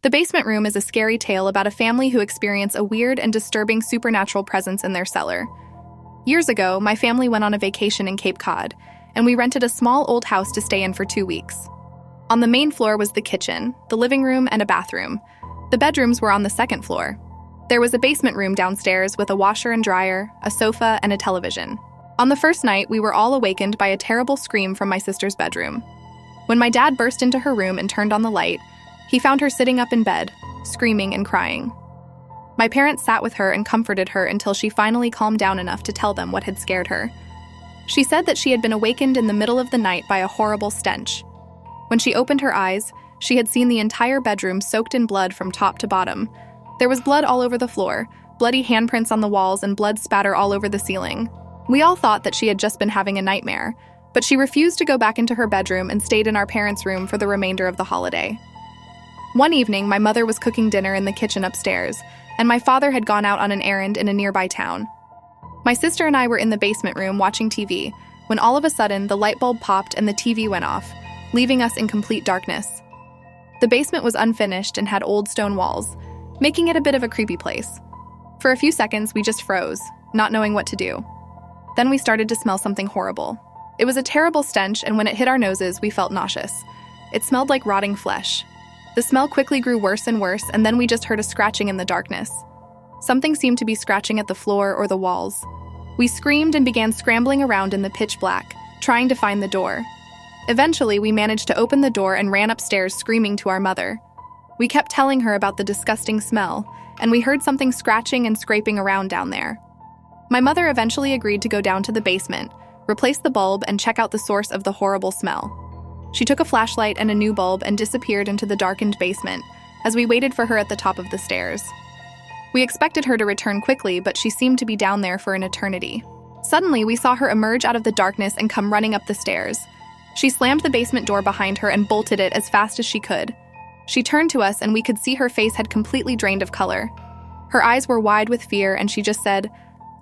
The basement room is a scary tale about a family who experience a weird and disturbing supernatural presence in their cellar. Years ago, my family went on a vacation in Cape Cod, and we rented a small old house to stay in for 2 weeks. On the main floor was the kitchen, the living room, and a bathroom. The bedrooms were on the second floor. There was a basement room downstairs with a washer and dryer, a sofa, and a television. On the first night, we were all awakened by a terrible scream from my sister's bedroom. When my dad burst into her room and turned on the light, he found her sitting up in bed, screaming and crying. My parents sat with her and comforted her until she finally calmed down enough to tell them what had scared her. She said that she had been awakened in the middle of the night by a horrible stench. When she opened her eyes, she had seen the entire bedroom soaked in blood from top to bottom. There was blood all over the floor, bloody handprints on the walls, and blood spatter all over the ceiling. We all thought that she had just been having a nightmare, but she refused to go back into her bedroom and stayed in our parents' room for the remainder of the holiday. One evening, my mother was cooking dinner in the kitchen upstairs, and my father had gone out on an errand in a nearby town. My sister and I were in the basement room watching TV, when all of a sudden the light bulb popped and the TV went off, leaving us in complete darkness. The basement was unfinished and had old stone walls, making it a bit of a creepy place. For a few seconds, we just froze, not knowing what to do. Then we started to smell something horrible. It was a terrible stench, and when it hit our noses, we felt nauseous. It smelled like rotting flesh. The smell quickly grew worse and worse, and then we just heard a scratching in the darkness. Something seemed to be scratching at the floor or the walls. We screamed and began scrambling around in the pitch black, trying to find the door. Eventually, we managed to open the door and ran upstairs screaming to our mother. We kept telling her about the disgusting smell, and we heard something scratching and scraping around down there. My mother eventually agreed to go down to the basement, replace the bulb, and check out the source of the horrible smell. She took a flashlight and a new bulb and disappeared into the darkened basement as we waited for her at the top of the stairs. We expected her to return quickly, but she seemed to be down there for an eternity. Suddenly, we saw her emerge out of the darkness and come running up the stairs. She slammed the basement door behind her and bolted it as fast as she could. She turned to us, and we could see her face had completely drained of color. Her eyes were wide with fear, and she just said,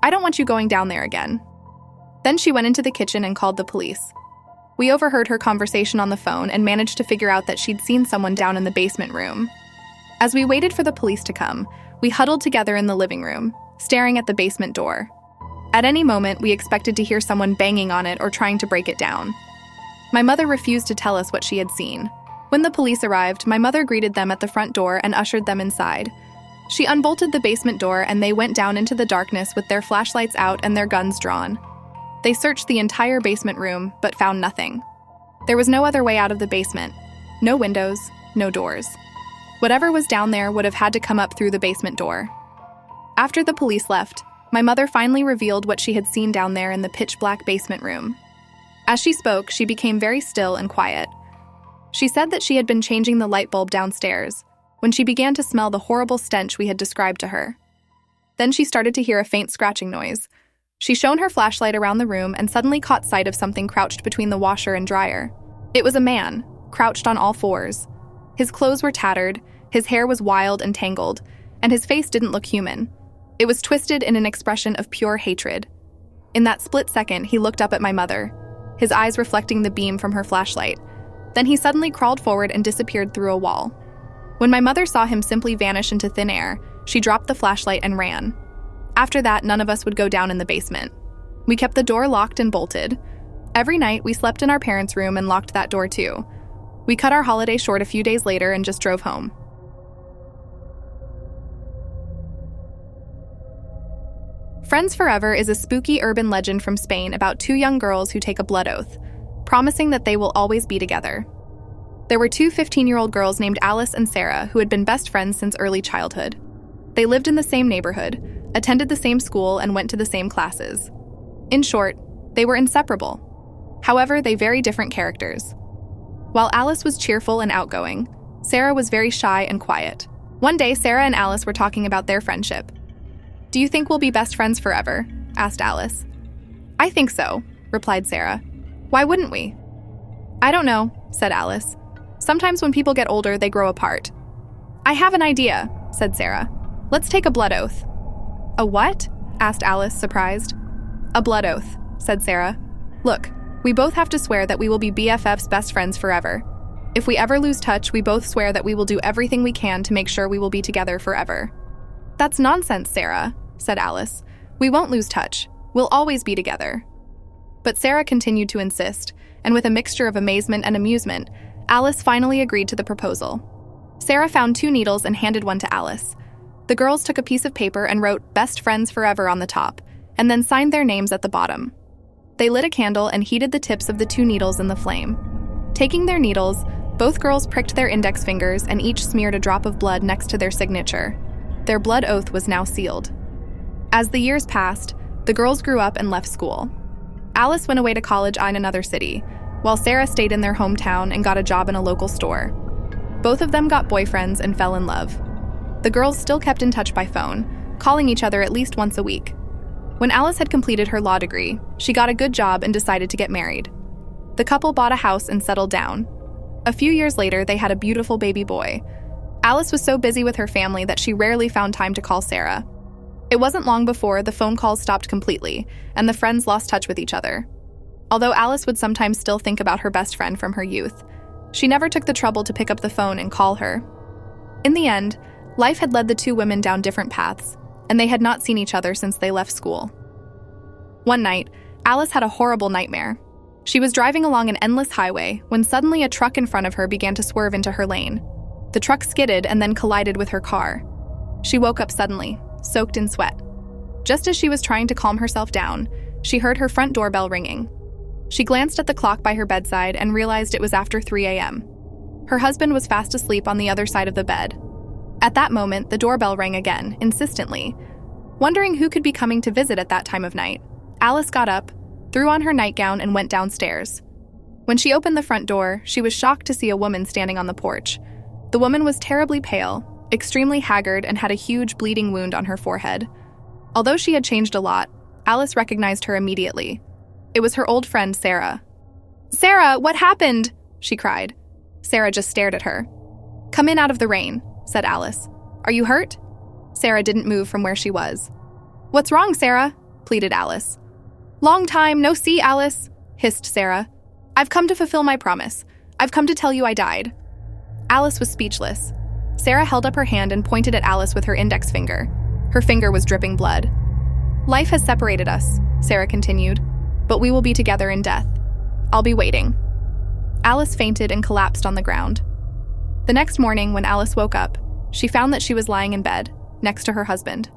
"I don't want you going down there again." Then she went into the kitchen and called the police. We overheard her conversation on the phone and managed to figure out that she'd seen someone down in the basement room. As we waited for the police to come, we huddled together in the living room, staring at the basement door. At any moment, we expected to hear someone banging on it or trying to break it down. My mother refused to tell us what she had seen. When the police arrived, my mother greeted them at the front door and ushered them inside. She unbolted the basement door, and they went down into the darkness with their flashlights out and their guns drawn. They searched the entire basement room, but found nothing. There was no other way out of the basement. No windows, no doors. Whatever was down there would have had to come up through the basement door. After the police left, my mother finally revealed what she had seen down there in the pitch-black basement room. As she spoke, she became very still and quiet. She said that she had been changing the light bulb downstairs when she began to smell the horrible stench we had described to her. Then she started to hear a faint scratching noise. She shone her flashlight around the room and suddenly caught sight of something crouched between the washer and dryer. It was a man, crouched on all fours. His clothes were tattered, his hair was wild and tangled, and his face didn't look human. It was twisted in an expression of pure hatred. In that split second, he looked up at my mother, his eyes reflecting the beam from her flashlight. Then he suddenly crawled forward and disappeared through a wall. When my mother saw him simply vanish into thin air, she dropped the flashlight and ran. After that, none of us would go down in the basement. We kept the door locked and bolted. Every night, we slept in our parents' room and locked that door too. We cut our holiday short a few days later and just drove home. Friends Forever is a spooky urban legend from Spain about two young girls who take a blood oath, promising that they will always be together. There were two 15-year-old girls named Alice and Sarah who had been best friends since early childhood. They lived in the same neighborhood, attended the same school, and went to the same classes. In short, they were inseparable. However, they very different characters. While Alice was cheerful and outgoing, Sarah was very shy and quiet. One day, Sarah and Alice were talking about their friendship. "Do you think we'll be best friends forever?" asked Alice. "I think so," replied Sarah. "Why wouldn't we?" "I don't know," said Alice. "Sometimes when people get older, they grow apart." "I have an idea," said Sarah. "Let's take a blood oath." "A what?" asked Alice, surprised. "A blood oath," said Sarah. "Look, we both have to swear that we will be BFFs, best friends forever. If we ever lose touch, we both swear that we will do everything we can to make sure we will be together forever." "That's nonsense, Sarah," said Alice. "We won't lose touch. We'll always be together." But Sarah continued to insist, and with a mixture of amazement and amusement, Alice finally agreed to the proposal. Sarah found 2 needles and handed one to Alice. The girls took a piece of paper and wrote "Best Friends Forever" on the top, and then signed their names at the bottom. They lit a candle and heated the tips of the 2 needles in the flame. Taking their needles, both girls pricked their index fingers and each smeared a drop of blood next to their signature. Their blood oath was now sealed. As the years passed, the girls grew up and left school. Alice went away to college in another city, while Sarah stayed in their hometown and got a job in a local store. Both of them got boyfriends and fell in love. The girls still kept in touch by phone, calling each other at least once a week. When Alice had completed her law degree, she got a good job and decided to get married. The couple bought a house and settled down. A few years later, they had a beautiful baby boy. Alice was so busy with her family that she rarely found time to call Sarah. It wasn't long before the phone calls stopped completely, and the friends lost touch with each other. Although Alice would sometimes still think about her best friend from her youth, she never took the trouble to pick up the phone and call her. In the end, life had led the 2 women down different paths, and they had not seen each other since they left school. One night, Alice had a horrible nightmare. She was driving along an endless highway when suddenly a truck in front of her began to swerve into her lane. The truck skidded and then collided with her car. She woke up suddenly, soaked in sweat. Just as she was trying to calm herself down, she heard her front doorbell ringing. She glanced at the clock by her bedside and realized it was after 3 a.m. Her husband was fast asleep on the other side of the bed. At that moment, the doorbell rang again, insistently. Wondering who could be coming to visit at that time of night, Alice got up, threw on her nightgown, and went downstairs. When she opened the front door, she was shocked to see a woman standing on the porch. The woman was terribly pale, extremely haggard, and had a huge bleeding wound on her forehead. Although she had changed a lot, Alice recognized her immediately. It was her old friend, Sarah. "Sarah, what happened?" she cried. Sarah just stared at her. "Come in out of the rain," said Alice. "Are you hurt?" Sarah didn't move from where she was. "What's wrong, Sarah?" pleaded Alice. "Long time no see, Alice," hissed Sarah. "I've come to fulfill my promise. I've come to tell you I died." Alice was speechless. Sarah held up her hand and pointed at Alice with her index finger. Her finger was dripping blood. "Life has separated us," Sarah continued, "but we will be together in death. I'll be waiting." Alice fainted and collapsed on the ground. The next morning, when Alice woke up, she found that she was lying in bed, next to her husband.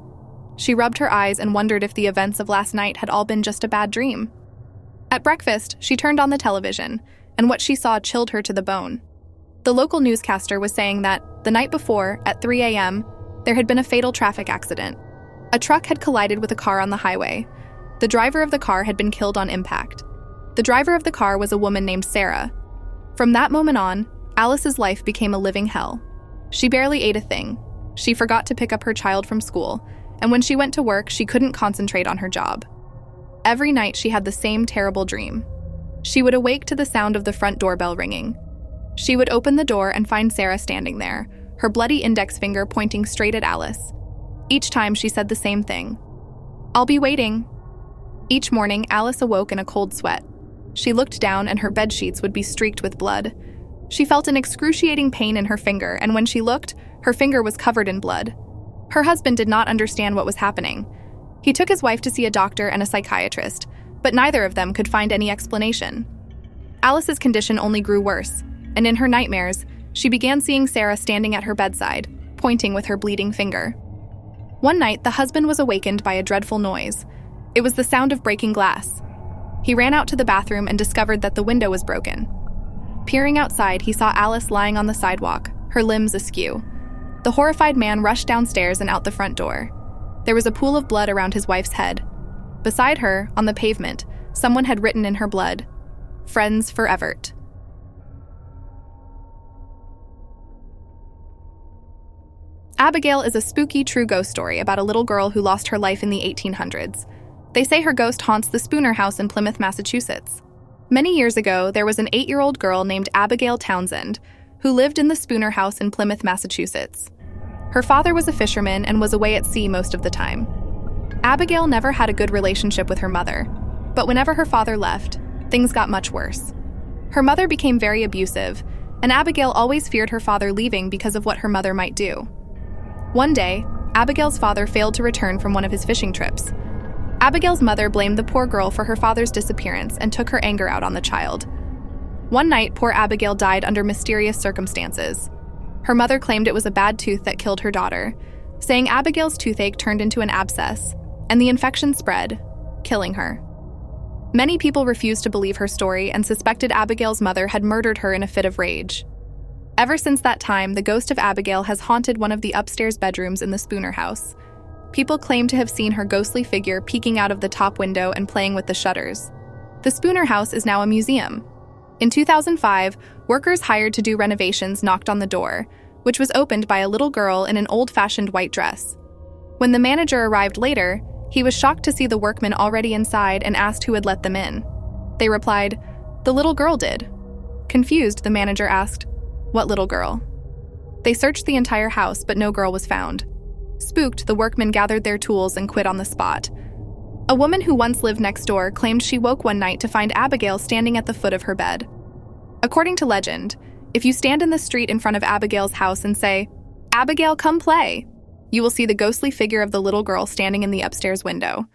She rubbed her eyes and wondered if the events of last night had all been just a bad dream. At breakfast, she turned on the television, and what she saw chilled her to the bone. The local newscaster was saying that, the night before, at 3 a.m., there had been a fatal traffic accident. A truck had collided with a car on the highway. The driver of the car had been killed on impact. The driver of the car was a woman named Sarah. From that moment on, Alice's life became a living hell. She barely ate a thing. She forgot to pick up her child from school, and when she went to work, she couldn't concentrate on her job. Every night, she had the same terrible dream. She would awake to the sound of the front doorbell ringing. She would open the door and find Sarah standing there, her bloody index finger pointing straight at Alice. Each time, she said the same thing. "I'll be waiting." Each morning, Alice awoke in a cold sweat. She looked down and her bedsheets would be streaked with blood. She felt an excruciating pain in her finger, and when she looked, her finger was covered in blood. Her husband did not understand what was happening. He took his wife to see a doctor and a psychiatrist, but neither of them could find any explanation. Alice's condition only grew worse, and in her nightmares, she began seeing Sarah standing at her bedside, pointing with her bleeding finger. One night, the husband was awakened by a dreadful noise. It was the sound of breaking glass. He ran out to the bathroom and discovered that the window was broken. Peering outside, he saw Alice lying on the sidewalk, her limbs askew. The horrified man rushed downstairs and out the front door. There was a pool of blood around his wife's head. Beside her, on the pavement, someone had written in her blood, "Friends forever." Abigail is a spooky true ghost story about a little girl who lost her life in the 1800s. They say her ghost haunts the Spooner House in Plymouth, Massachusetts. Many years ago, there was an 8-year-old girl named Abigail Townsend who lived in the Spooner House in Plymouth, Massachusetts. Her father was a fisherman and was away at sea most of the time. Abigail never had a good relationship with her mother, but whenever her father left, things got much worse. Her mother became very abusive, and Abigail always feared her father leaving because of what her mother might do. One day, Abigail's father failed to return from one of his fishing trips. Abigail's mother blamed the poor girl for her father's disappearance and took her anger out on the child. One night, poor Abigail died under mysterious circumstances. Her mother claimed it was a bad tooth that killed her daughter, saying Abigail's toothache turned into an abscess, and the infection spread, killing her. Many people refused to believe her story and suspected Abigail's mother had murdered her in a fit of rage. Ever since that time, the ghost of Abigail has haunted one of the upstairs bedrooms in the Spooner house. People claim to have seen her ghostly figure peeking out of the top window and playing with the shutters. The Spooner house is now a museum. In 2005, workers hired to do renovations knocked on the door, which was opened by a little girl in an old-fashioned white dress. When the manager arrived later, he was shocked to see the workmen already inside and asked who had let them in. They replied, "The little girl did." Confused, the manager asked, "What little girl?" They searched the entire house, but no girl was found. Spooked, the workmen gathered their tools and quit on the spot. A woman who once lived next door claimed she woke one night to find Abigail standing at the foot of her bed. According to legend, if you stand in the street in front of Abigail's house and say, "Abigail, come play," you will see the ghostly figure of the little girl standing in the upstairs window.